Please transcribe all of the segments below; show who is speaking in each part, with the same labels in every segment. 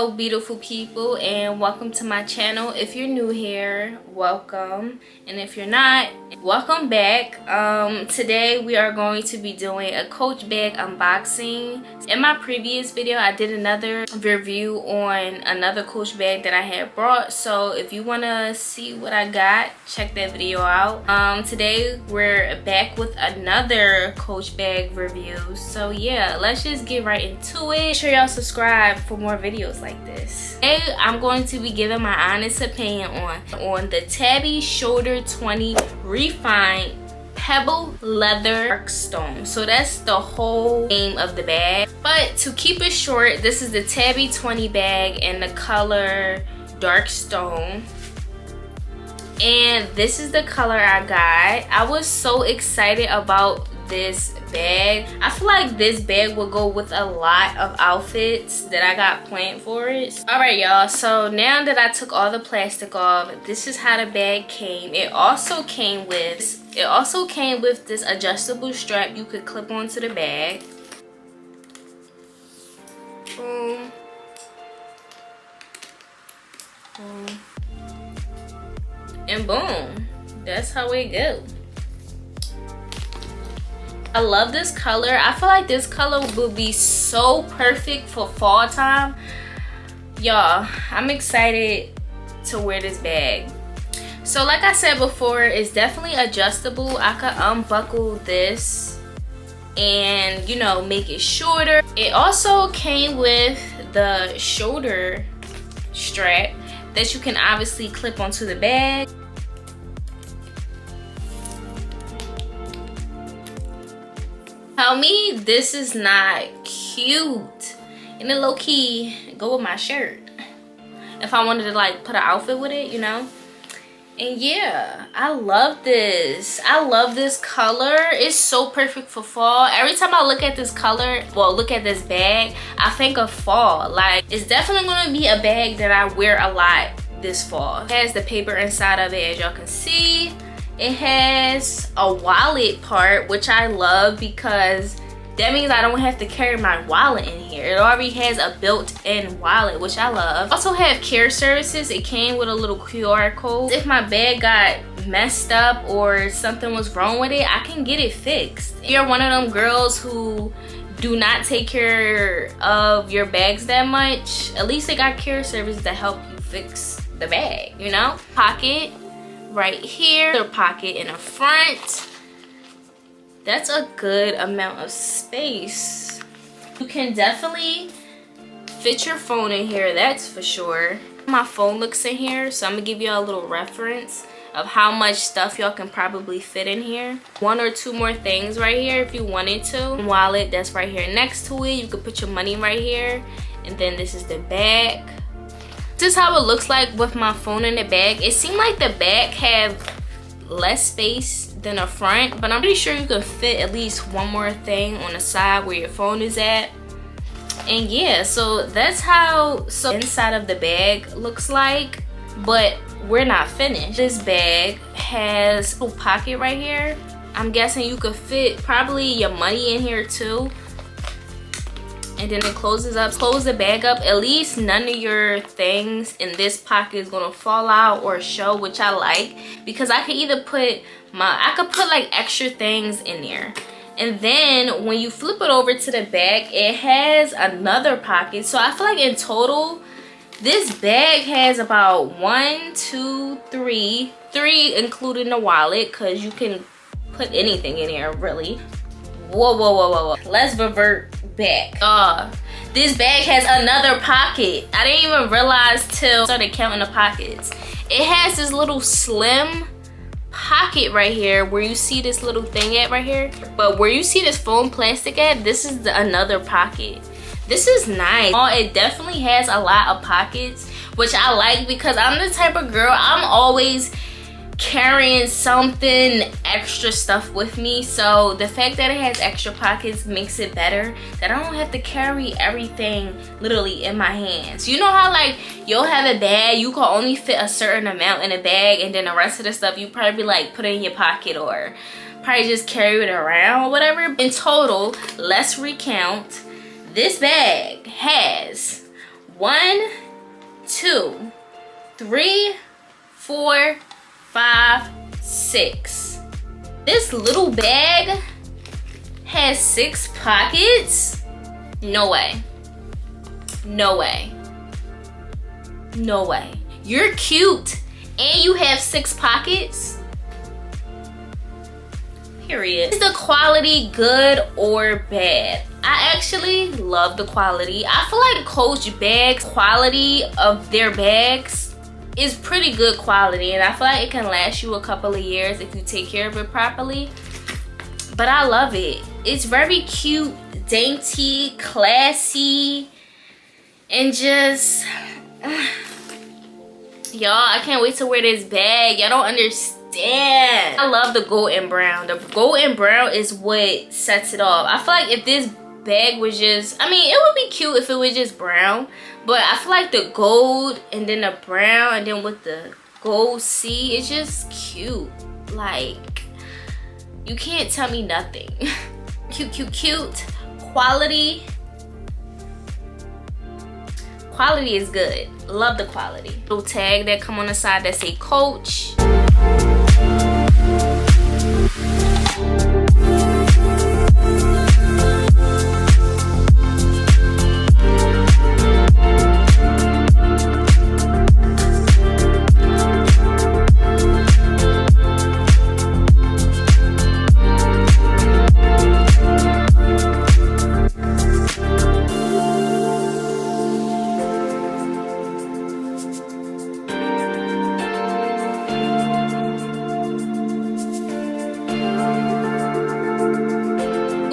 Speaker 1: Hello beautiful people, and welcome to my channel. If you're new here, welcome, and if you're not, welcome back. Today we are going to be doing a Coach bag unboxing. In my previous video I did another review on another Coach bag that I had brought, so if you want to see what I got, check that video out. Today we're back with another Coach bag review, so yeah, let's just get right into it. Make sure y'all subscribe for more videos like this. Today I'm going to be giving my honest opinion on the Tabby Shoulder 20 Refined Pebble Leather Dark Stone. So that's the whole name of the bag, but to keep it short, this is the Tabby 20 bag in the color Dark Stone, and this is the color I got. I was so excited about this bag. I feel like this bag will go with a lot of outfits that I got planned for it. All right y'all, so now that I took all the plastic off, this is how the bag came. It also came with this adjustable strap you could clip onto the bag. Boom. Boom. And boom, that's how it goes. I love this color. I feel like this color will be so perfect for fall time. Y'all, I'm excited to wear this bag. So like I said before, it's definitely adjustable. I could unbuckle this and, you know, make it shorter. It also came with the shoulder strap that you can obviously clip onto the bag. Tell me this is not cute, and it low-key go with my shirt if I wanted to like put an outfit with it, you know. And yeah, I love this. I love this color. It's so perfect for fall. Every time I look at this color, well, look at this bag, I think of fall. Like, it's definitely gonna be a bag that I wear a lot this fall. It has the paper inside of it, as y'all can see. It has a wallet part, which I love because that means I don't have to carry my wallet in here. It already has a built-in wallet, which I love. Also have care services. It came with a little QR code. If my bag got messed up or something was wrong with it, I can get it fixed. If you're one of them girls who do not take care of your bags that much, at least they got care services to help you fix the bag, you know? Pocket right here, the pocket in the front. That's a good amount of space. You can definitely fit your phone in here, that's for sure. My phone looks in here, so I'm gonna give you a little reference of how much stuff y'all can probably fit in here. One or two more things right here if you wanted to. Wallet that's right here next to it. You could put your money right here, and then this is the back. This is how it looks like with my phone in the bag. It seemed like the back had less space than the front, but I'm pretty sure you could fit at least one more thing on the side where your phone is at. And yeah, so that's how inside of the bag looks like, but we're not finished. This bag has a little pocket right here. I'm guessing you could fit probably your money in here too. And then it closes up. Close the bag up. At least none of your things in this pocket is gonna fall out or show, which I like, because I could either put I could put like extra things in there. And then when you flip it over to the back, it has another pocket. So I feel like in total, this bag has about 1, 2, 3, including the wallet, because you can put anything in here really. Whoa, whoa, whoa, whoa, whoa. Let's revert back. This bag has another pocket. I didn't even realize till I started counting the pockets. It has this little slim pocket right here where you see this little thing at right here, but where you see this foam plastic at, this is another pocket. This is nice. It definitely has a lot of pockets, which I like because I'm the type of girl, I'm always carrying something extra stuff with me. So the fact that it has extra pockets makes it better that I don't have to carry everything literally in my hands. You know how like you'll have a bag, you can only fit a certain amount in a bag, and then the rest of the stuff you probably like put in your pocket or probably just carry it around or whatever. In total, let's recount. This bag has 1, 2, 3, 4, 5, 6. This little bag has 6 pockets? No way. No way. No way. You're cute and you have 6 pockets? Period. Is the quality good or bad? I actually love the quality. I feel like Coach bags, quality of their bags is pretty good quality, and I feel like it can last you a couple of years if you take care of it properly. But I love it. It's very cute, dainty, classy, and just y'all, I can't wait to wear this bag. Y'all don't understand. I love the gold and brown. The gold and brown is what sets it off. I feel like if this bag was just, I mean, it would be cute if it was just brown, but I feel like the gold and then the brown and then with the gold C, it's just cute. Like, you can't tell me nothing. Cute, cute, cute. Quality is good. Love the quality. Little tag that come on the side that say Coach.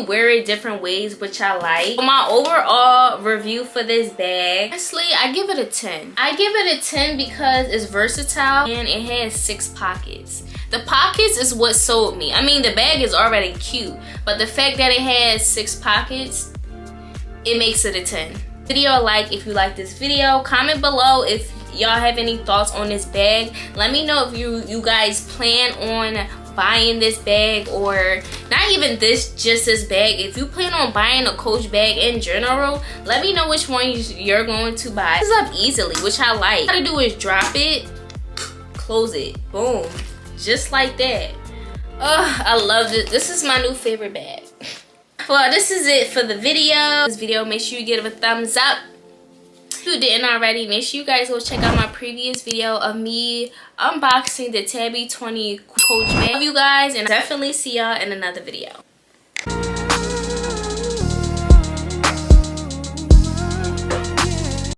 Speaker 1: Wear it different ways, which I like. My overall review for this bag, honestly, I give it a 10. I give it a 10 because it's versatile and it has 6 pockets. The pockets is what sold me. I mean, the bag is already cute, but the fact that it has 6 pockets, it makes it a 10. Video a like if you like this video. Comment below if y'all have any thoughts on this bag. Let me know if you guys plan on buying this bag, or not even just this bag. If you plan on buying a Coach bag in general, let me know which one you're going to buy. It's up easily, which I like. All you gotta do is drop it, close it, boom, just like that. Oh, I love it. This is my new favorite bag. Well, this is it for the video. This video, make sure you give it a thumbs up. If you didn't already, make sure you guys go check out my previous video of me unboxing the Tabby 20 Coach bag. Love you guys, and I'll definitely see y'all in another video.